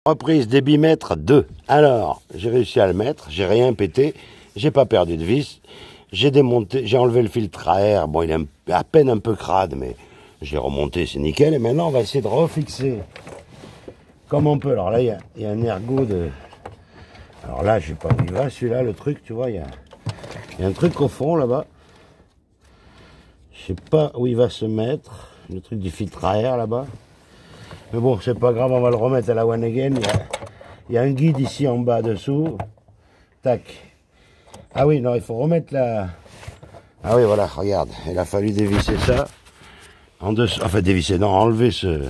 Reprise débitmètre 2. Alors, j'ai réussi à le mettre, j'ai rien pété, j'ai pas perdu de vis, j'ai démonté, j'ai enlevé le filtre à air, bon il est à peine un peu crade, mais j'ai remonté, c'est nickel, et maintenant on va essayer de refixer comme on peut. Alors là, il y a un ergot de... Alors là, je sais pas où il va, celui-là, le truc, tu vois, il y a un truc au fond, là-bas. Je sais pas où il va se mettre, le truc du filtre à air, là-bas. Mais bon, c'est pas grave, on va le remettre à la one again. Il y a un guide ici en bas dessous. Tac. Ah oui, non, il faut remettre la... Ah oui, voilà, regarde. Il a fallu dévisser ça. En dessous, enfin, dévisser, non, enlever ce...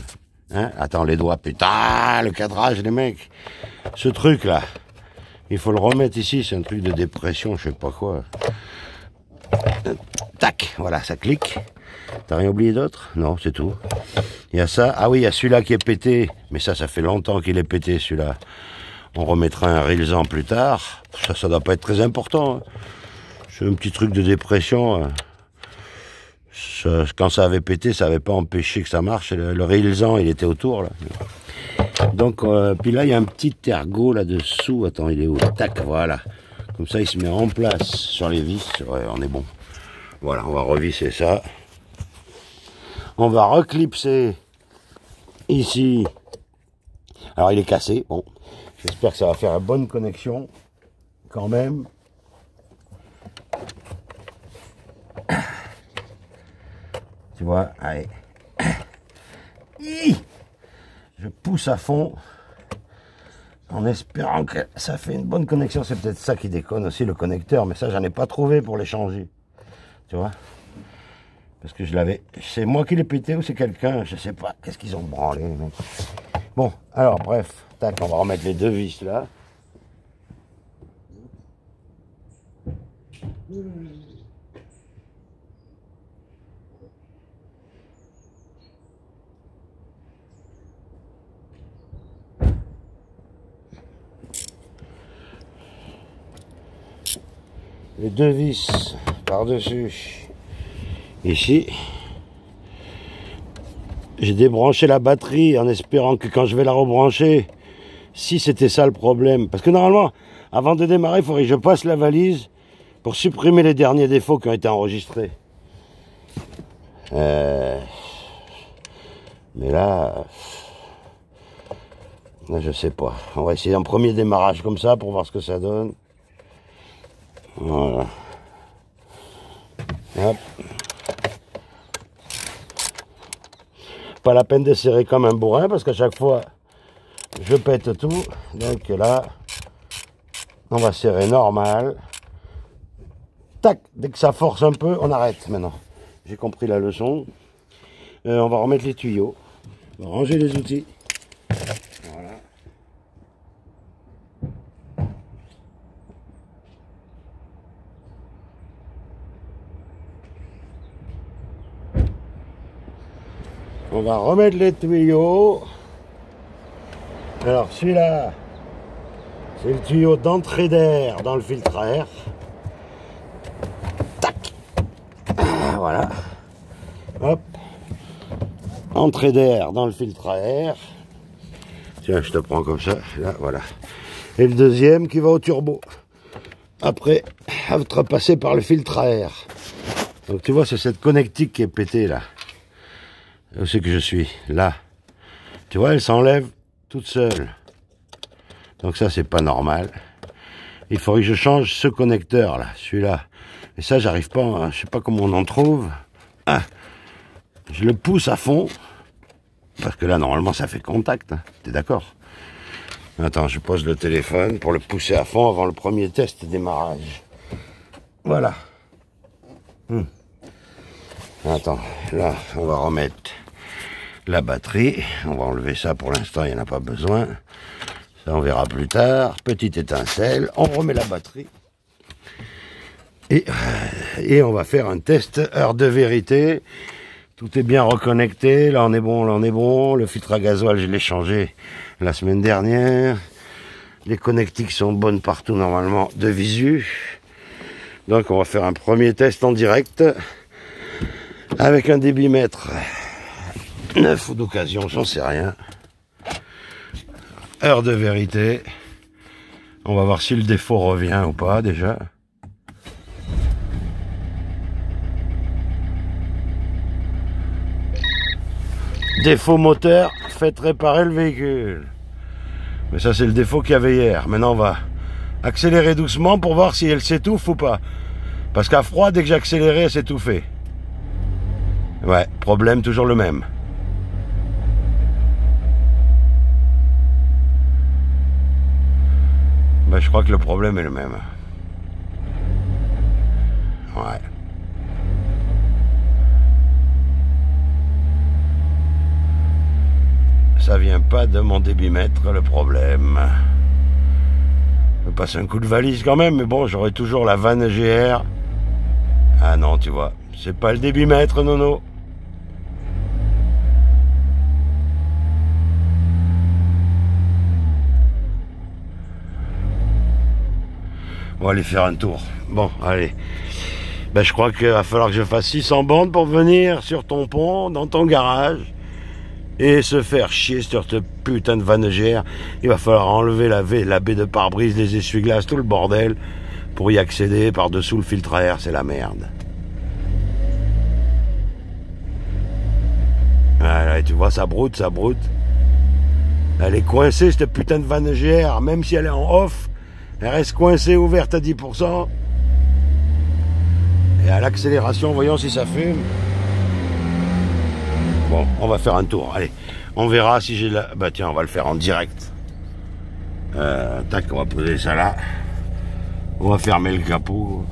Hein? Attends, les doigts, putain, le cadrage, les mecs. Ce truc-là, il faut le remettre ici. C'est un truc de dépression, je sais pas quoi. Tac, voilà, ça clique. T'as rien oublié d'autre? Non, c'est tout. Il y a ça. Ah oui, il y a celui-là qui est pété. Mais ça fait longtemps qu'il est pété, celui-là. On remettra un rilsan plus tard. Ça doit pas être très important. Hein. C'est un petit truc de dépression. Quand ça avait pété, ça avait pas empêché que ça marche. Le rilsan, il était autour, là. Donc, puis là, il y a un petit ergot là-dessous. Attends, il est où? Tac, voilà. Comme ça, il se met en place sur les vis. Ouais, on est bon. Voilà, on va revisser ça. On va reclipser ici. Alors, il est cassé. Bon, j'espère que ça va faire une bonne connexion quand même. Tu vois, allez. Je pousse à fond en espérant que ça fait une bonne connexion. C'est peut-être ça qui déconne aussi, le connecteur. Mais ça, j'en ai pas trouvé pour les changer. Tu vois? Parce que je l'avais... C'est moi qui l'ai pété ou c'est quelqu'un? Je sais pas. Qu'est-ce qu'ils ont branlé, les mecs? Bon, alors, bref. Tac, on va remettre les deux vis, là. Les deux vis par-dessus. Ici. J'ai débranché la batterie en espérant que quand je vais la rebrancher, si c'était ça le problème. Parce que normalement, avant de démarrer, il faudrait que je passe la valise pour supprimer les derniers défauts qui ont été enregistrés. Mais là, je sais pas. On va essayer un premier démarrage comme ça pour voir ce que ça donne. Voilà. Hop. Pas la peine de serrer comme un bourrin parce qu'à chaque fois je pète tout. Donc là, on va serrer normal. Tac, dès que ça force un peu, on arrête maintenant. J'ai compris la leçon. On va remettre les tuyaux. On va ranger les outils. Voilà. On va remettre les tuyaux. Alors celui-là, c'est le tuyau d'entrée d'air dans le filtre à air. Tac. Voilà. Hop. Entrée d'air dans le filtre à air. Tiens, je te prends comme ça. Là, voilà. Et le deuxième qui va au turbo. Après, être passé par le filtre à air. Donc tu vois, c'est cette connectique qui est pétée là. Où c'est que je suis? Là. Tu vois, elle s'enlève toute seule. Donc ça, c'est pas normal. Il faudrait que je change ce connecteur là, celui-là. Et ça, j'arrive pas, hein, je sais pas comment on en trouve. Ah, je le pousse à fond. Parce que là, normalement, ça fait contact. Hein. T'es d'accord? Attends, je pose le téléphone pour le pousser à fond avant le premier test de démarrage. Voilà. Attends, là, on va remettre la batterie. On va enlever ça pour l'instant, il n'y en a pas besoin. Ça, on verra plus tard. Petite étincelle, on remet la batterie. Et on va faire un test heure de vérité. Tout est bien reconnecté. Là, on est bon, là, on est bon. Le filtre à gasoil, je l'ai changé la semaine dernière. Les connectiques sont bonnes partout, normalement, de visu. Donc, on va faire un premier test en direct. Avec un débitmètre neuf ou d'occasion, j'en sais rien. Heure de vérité. On va voir si le défaut revient ou pas déjà. Défaut moteur, faites réparer le véhicule. Mais ça c'est le défaut qu'il y avait hier. Maintenant on va accélérer doucement pour voir si elle s'étouffe ou pas. Parce qu'à froid, dès que j'ai accéléré, elle s'est étouffée. Ouais, problème toujours le même. Ben, je crois que le problème est le même. Ouais. Ça vient pas de mon débitmètre, le problème. Je vais passer un coup de valise quand même, mais bon, j'aurai toujours la vanne GR. Ah non, tu vois, c'est pas le débitmètre, Nono. On va aller faire un tour. Bon, allez. Ben, je crois qu'il va falloir que je fasse 600 bornes pour venir sur ton pont, dans ton garage, et se faire chier sur cette putain de vanne GR. Il va falloir enlever la baie de pare-brise, les essuie-glaces, tout le bordel, pour y accéder par-dessous le filtre à air. C'est la merde. Voilà, tu vois, ça broute, ça broute. Elle est coincée, cette putain de vanne GR, même si elle est en off. Elle reste coincée, ouverte à 10%. Et à l'accélération, voyons si ça fume. Bon, on va faire un tour. Allez, on verra si j'ai la... Bah tiens, on va le faire en direct. Tac, on va poser ça là. On va fermer le capot.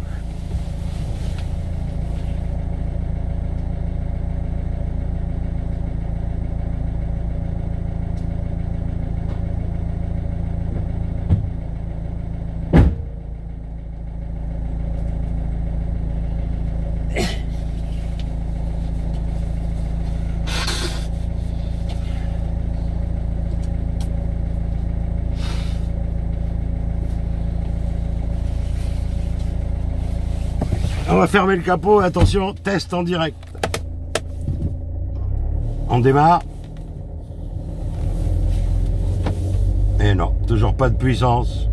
On va fermer le capot, attention, test en direct. On démarre. Et non, toujours pas de puissance.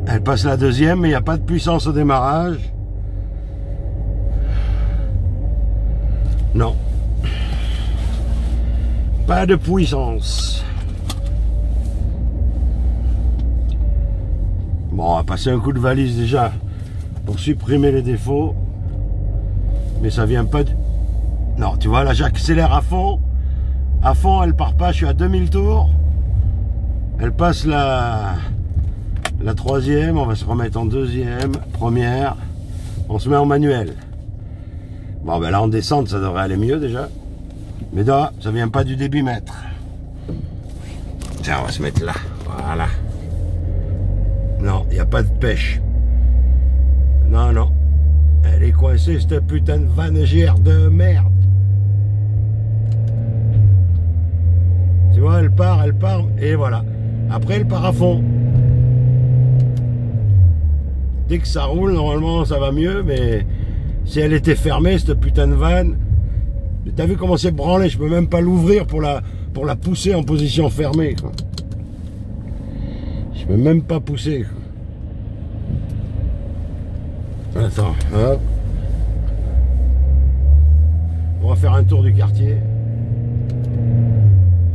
Elle passe la deuxième, mais il n'y a pas de puissance au démarrage. Non. Pas de puissance. Bon, on va passer un coup de valise déjà pour supprimer les défauts, mais ça vient pas de... Non, tu vois, là j'accélère à fond, elle part pas, je suis à 2000 tours, elle passe la troisième, on va se remettre en deuxième, première, on se met en manuel. Bon, ben là en descente, ça devrait aller mieux déjà, mais là, ça vient pas du débitmètre. Tiens, on va se mettre là, voilà. Non, il n'y a pas de pêche. Non, non. Elle est coincée, cette putain de vanne GR de merde. Tu vois, elle part, et voilà. Après, elle part à fond. Dès que ça roule, normalement, ça va mieux, mais si elle était fermée, cette putain de vanne, t'as vu comment c'est branlé, je peux même pas l'ouvrir pour la pousser en position fermée, quoi. Je peux même pas pousser, quoi. Attends, hop. On va faire un tour du quartier.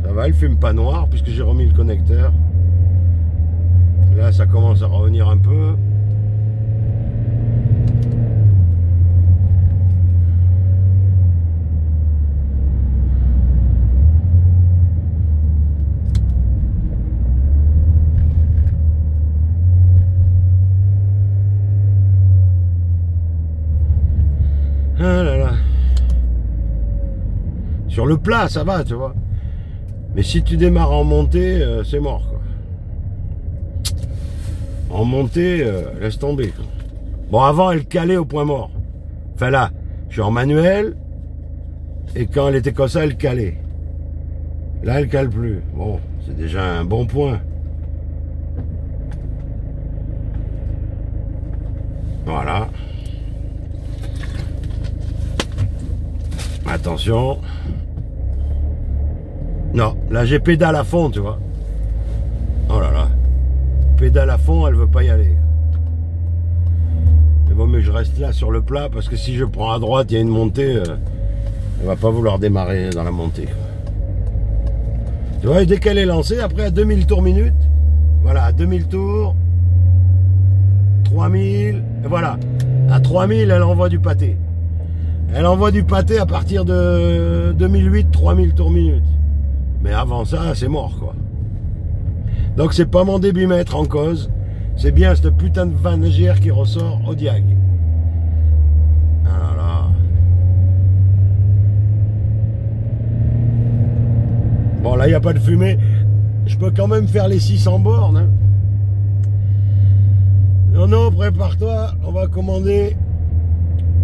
Ça va, elle fume pas noir puisque j'ai remis le connecteur. Là, ça commence à revenir un peu. Ah là là. Sur le plat, ça va, tu vois. Mais si tu démarres en montée, c'est mort, quoi. En montée, laisse tomber, quoi. Bon, avant, elle calait au point mort. Enfin là, je suis en manuel. Et quand elle était comme ça, elle calait. Là, elle cale plus. Bon, c'est déjà un bon point. Voilà. Attention. Non, là j'ai pédale à fond, tu vois. Oh là là. Pédale à fond, elle veut pas y aller. Mais bon, mais je reste là sur le plat parce que si je prends à droite, il y a une montée, elle va pas vouloir démarrer dans la montée, quoi. Tu vois, et dès qu'elle est lancée, après à 2000 tours minute, voilà, à 2000 tours, 3000, et voilà. À 3000, elle envoie du pâté. Elle envoie du pâté à partir de 2008, 3000 tours minute. Mais avant ça, c'est mort, quoi. Donc c'est pas mon débitmètre en cause, c'est bien cette putain de vanne GR qui ressort au diag. Ah là là. Bon là il n'y a pas de fumée, je peux quand même faire les 600 bornes. Hein. Non, non, prépare-toi, on va commander.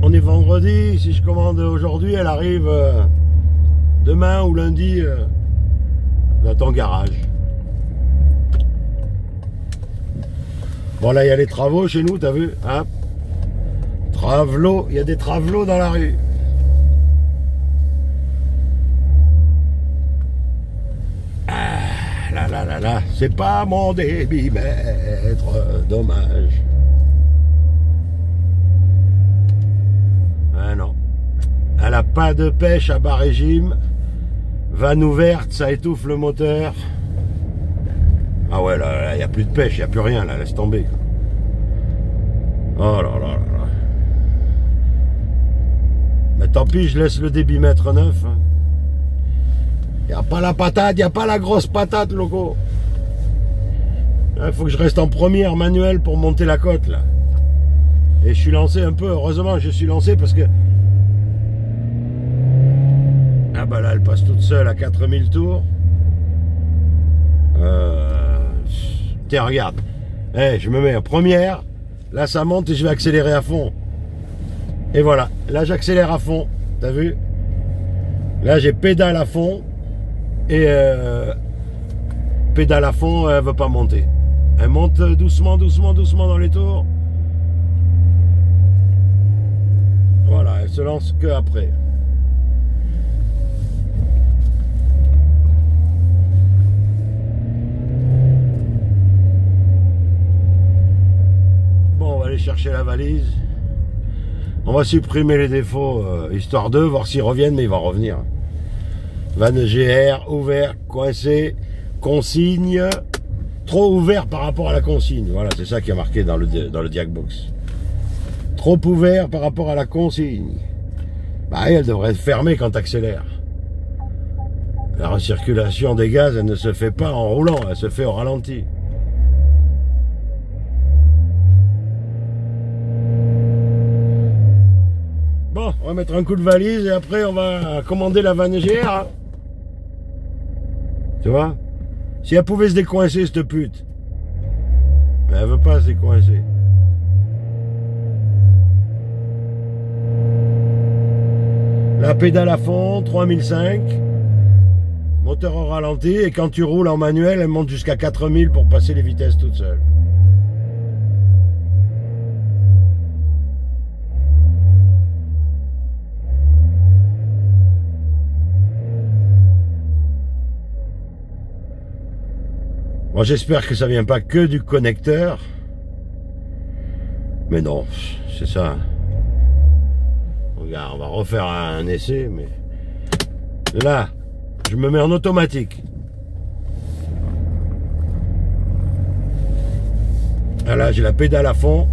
On est vendredi, si je commande aujourd'hui, elle arrive demain ou lundi dans ton garage. Bon là il y a les travaux chez nous, t'as vu, hein? Travelots, il y a des travelots dans la rue. Ah là là là là, c'est pas mon débitmètre, dommage. Ah non, elle a pas de pêche à bas régime, vanne ouverte, ça étouffe le moteur. Ah ouais, là, il n'y a plus de pêche, il n'y a plus rien, là, laisse tomber. Oh là là là là. Mais tant pis, je laisse le débitmètre neuf. Il n'y a pas la patate, il n'y a pas la grosse patate, loco. Il faut que je reste en première manuelle pour monter la côte, là. Et je suis lancé un peu, heureusement, je suis lancé parce que... Ah bah là, elle passe toute seule à 4000 tours. Tiens, regarde. Hey, je me mets en première. Là, ça monte et je vais accélérer à fond. Et voilà. Là, j'accélère à fond. T'as vu? Là, j'ai pédale à fond. Et pédale à fond, elle veut pas monter. Elle monte doucement, doucement, doucement dans les tours. Voilà, elle se lance que après. Chercher la valise. On va supprimer les défauts, histoire de voir s'ils reviennent, mais il va revenir. Vanne GR, ouvert, coincé, consigne, trop ouvert par rapport à la consigne. Voilà, c'est ça qui est marqué dans le Diagbox. Trop ouvert par rapport à la consigne. Bah, elle devrait être fermée quand tu accélères. La recirculation des gaz, elle ne se fait pas en roulant, elle se fait au ralenti. Bon, on va mettre un coup de valise et après on va commander la vanne GR. Hein. Tu vois? Si elle pouvait se décoincer, cette pute. Mais elle veut pas se décoincer. La pédale à fond, 3005. Moteur au ralenti. Et quand tu roules en manuel, elle monte jusqu'à 4000 pour passer les vitesses toute seule. Bon, j'espère que ça vient pas que du connecteur. Mais non, c'est ça. Regarde, on va refaire un essai, mais... Là, je me mets en automatique. Là, j'ai la pédale à fond.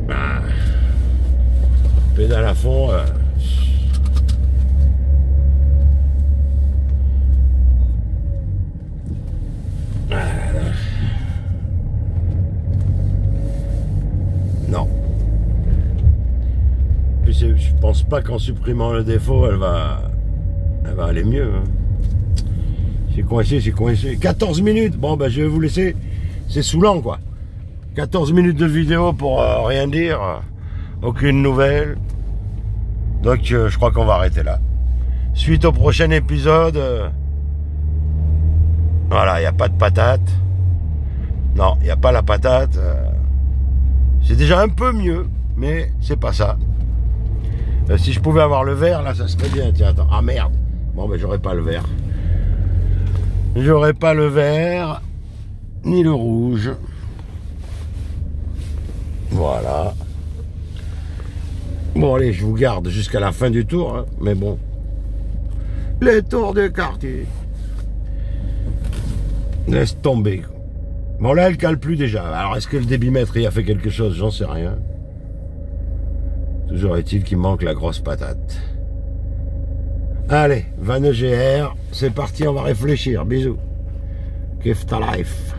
Ah. Pédale à fond... Non. Puis je pense pas qu'en supprimant le défaut, elle va aller mieux. Hein. C'est coincé, c'est coincé. 14 minutes. Bon, ben je vais vous laisser. C'est saoulant, quoi. 14 minutes de vidéo pour rien dire. Aucune nouvelle. Donc, je crois qu'on va arrêter là. Suite au prochain épisode. Voilà, il n'y a pas de patate. Non, il n'y a pas la patate. C'est déjà un peu mieux, mais c'est pas ça. Si je pouvais avoir le vert, là, ça serait bien. Tiens, attends. Ah merde. Bon, ben, j'aurais pas le vert. J'aurais pas le vert, ni le rouge. Voilà. Bon, allez, je vous garde jusqu'à la fin du tour, hein, mais bon. Les tours de quartier. Laisse tomber. Bon, là, elle cale plus déjà. Alors, est-ce que le débitmètre y a fait quelque chose? J'en sais rien. Toujours est-il qu'il manque la grosse patate. Allez, Van EGR, c'est parti, on va réfléchir. Bisous. Kiff ta life.